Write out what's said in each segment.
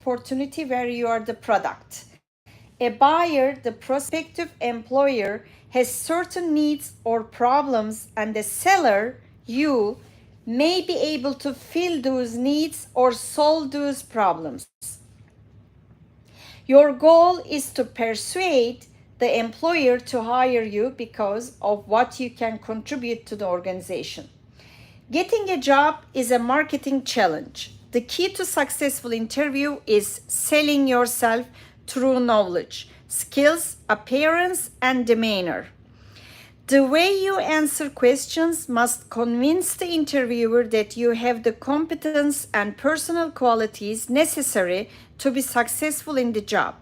opportunity where you are the product. A buyer, the prospective employer, has certain needs or problems, and the seller, you, may be able to fill those needs or solve those problems. Your goal is to persuade the employer to hire you because of what you can contribute to the organization. Getting a job is a marketing challenge. The key to successful interview is selling yourself through knowledge, skills, appearance, and demeanor. The way you answer questions must convince the interviewer that you have the competence and personal qualities necessary to be successful in the job.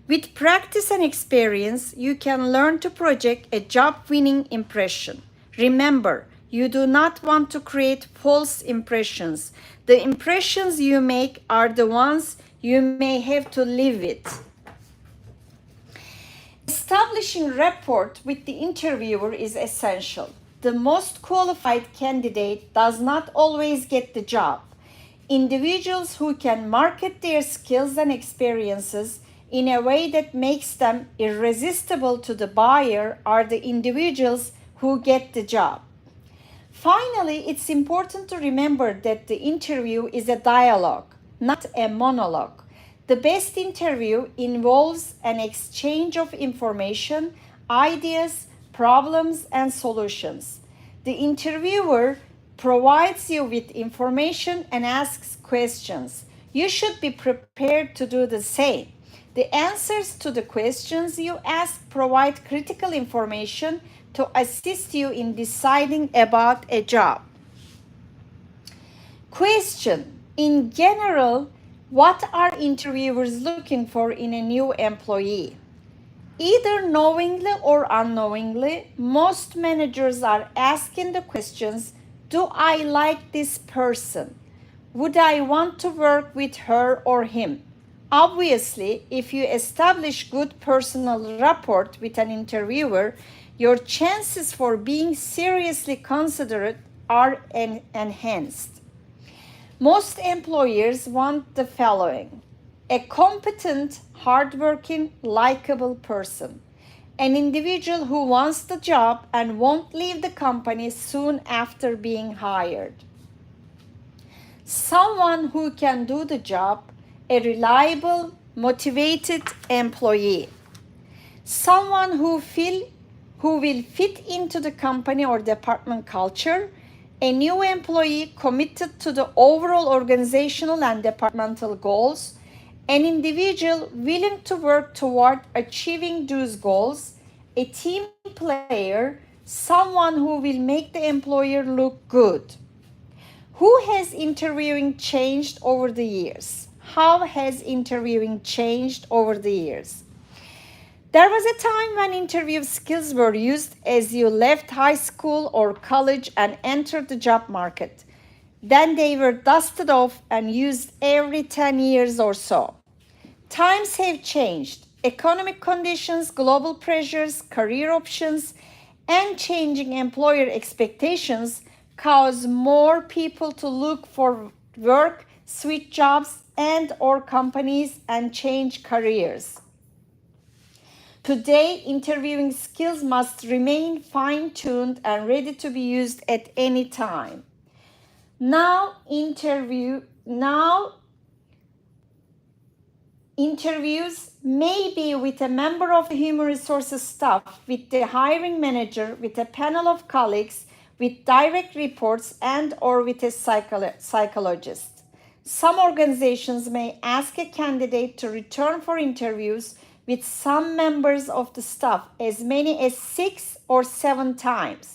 With practice and experience, you can learn to project a job-winning impression. Remember, you do not want to create false impressions. The impressions you make are the ones you may have to live with. Establishing rapport with the interviewer is essential. The most qualified candidate does not always get the job. Individuals who can market their skills and experiences in a way that makes them irresistible to the buyer are the individuals who get the job. Finally, it's important to remember that the interview is a dialogue, not a monologue. The best interview involves an exchange of information, ideas, problems, and solutions. The interviewer provides you with information and asks questions. You should be prepared to do the same. The answers to the questions you ask provide critical information to assist you in deciding about a job. Question: in general, what are interviewers looking for in a new employee? Either knowingly or unknowingly, most managers are asking the questions, do I like this person? Would I want to work with her or him? Obviously, if you establish good personal rapport with an interviewer, your chances for being seriously considered are enhanced. Most employers want the following: a competent, hardworking, likable person, an individual who wants the job and won't leave the company soon after being hired, someone who can do the job, a reliable, motivated employee, someone who will fit into the company or department culture, a new employee committed to the overall organizational and departmental goals, an individual willing to work toward achieving those goals, a team player, someone who will make the employer look good. Who has interviewing changed over the years? How has interviewing changed over the years? There was a time when interview skills were used as you left high school or college and entered the job market. Then they were dusted off and used every 10 years or so. Times have changed. Economic conditions, global pressures, career options, and changing employer expectations cause more people to look for work, switch jobs and/or companies, and change careers. Today, interviewing skills must remain fine-tuned and ready to be used at any time. Interviews may be with a member of the human resources staff, with the hiring manager, with a panel of colleagues, with direct reports, and/or with a psychologist. Some organizations may ask a candidate to return for interviews with some members of the staff as many as 6 or 7 times.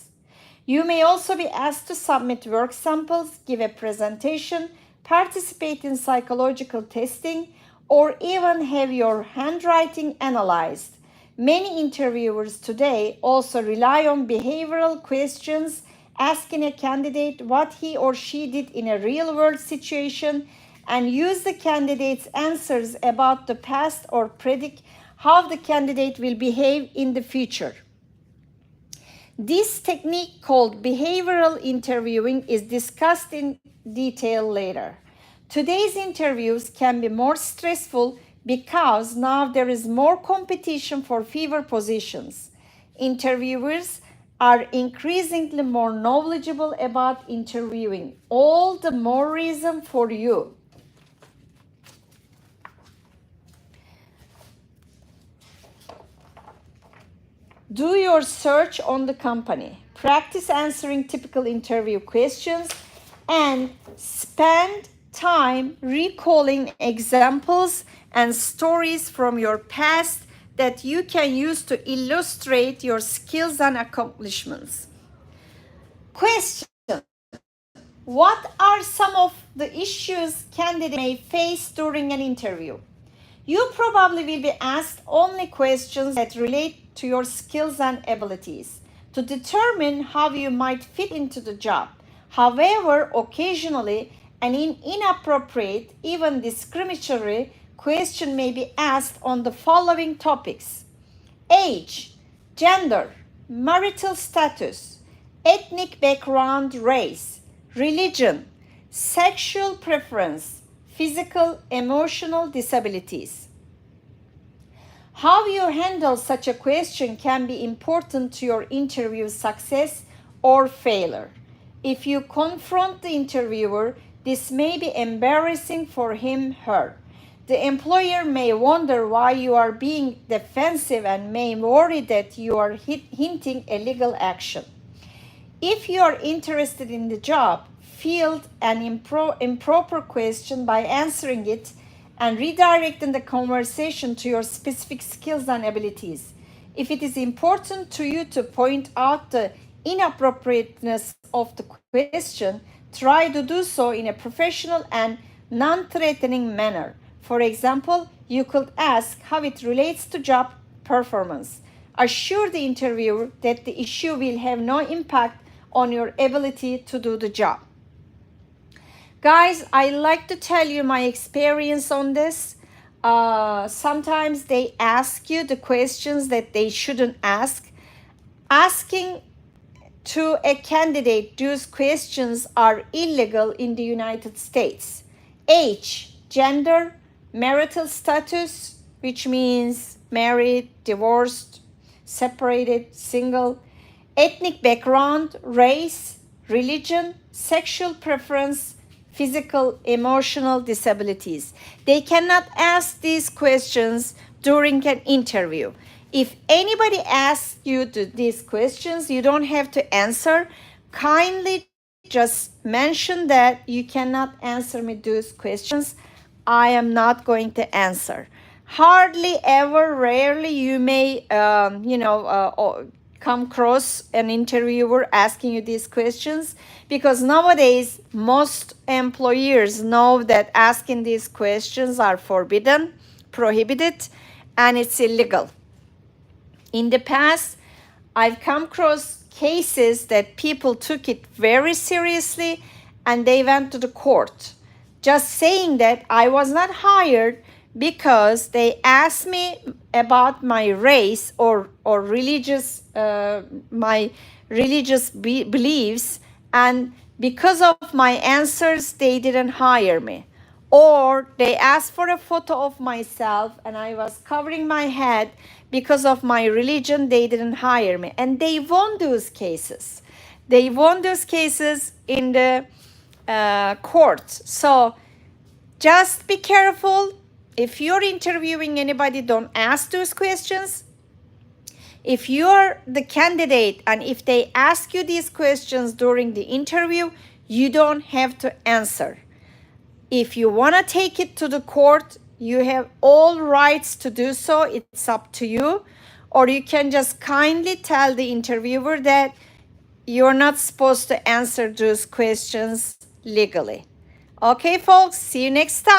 You may also be asked to submit work samples, give a presentation, participate in psychological testing, or even have your handwriting analyzed. Many interviewers today also rely on behavioral questions, asking a candidate what he or she did in a real-world situation, and use the candidate's answers about the past or predict how the candidate will behave in the future. This technique, called behavioral interviewing, is discussed in detail later. Today's interviews can be more stressful because now there is more competition for fewer positions. Interviewers are increasingly more knowledgeable about interviewing. All the more reason for you. Do your search on the company. Practice answering typical interview questions and spend time recalling examples and stories from your past that you can use to illustrate your skills and accomplishments. Question: what are some of the issues candidates may face during an interview? You probably will be asked only questions that relate to your skills and abilities to determine how you might fit into the job. However, occasionally, an inappropriate, even discriminatory question may be asked on the following topics: age, gender, marital status, ethnic background, race, religion, sexual preference, physical, emotional disabilities. How you handle such a question can be important to your interview success or failure. If you confront the interviewer, this may be embarrassing for him, her. The employer may wonder why you are being defensive and may worry that you are hinting illegal action. If you are interested in the job, field an improper question by answering it and redirecting the conversation to your specific skills and abilities. If it is important to you to point out the inappropriateness of the question, try to do so in a professional and non-threatening manner. For example, you could ask how it relates to job performance. Assure the interviewer that the issue will have no impact on your ability to do the job. Guys, I like to tell you my experience on this. Sometimes they ask you the questions that they shouldn't ask. Asking to a candidate those questions are illegal in the United States. Age, gender, marital status, which means married, divorced, separated, single, ethnic background, race, religion, sexual preference, physical, emotional disabilities. They cannot ask these questions during an interview. If anybody asks you these questions, you don't have to answer. Kindly just mention that you cannot answer me those questions. I am not going to answer. Hardly ever, rarely you may, come across an interviewer asking you these questions, because nowadays most employers know that asking these questions are forbidden, prohibited, and it's illegal. In the past, I've come across cases that people took it very seriously and they went to the court just saying that I was not hired because they asked me about my race or religious my religious beliefs, and because of my answers they didn't hire me. Or they asked for a photo of myself and I was covering my head because of my religion, they didn't hire me. And they won those cases. They won those cases in the court. So just be careful. If you're interviewing anybody, don't ask those questions. If you're the candidate and if they ask you these questions during the interview, you don't have to answer. If you want to take it to the court, you have all rights to do so. It's up to you. Or you can just kindly tell the interviewer that you're not supposed to answer those questions legally. Okay, folks, see you next time.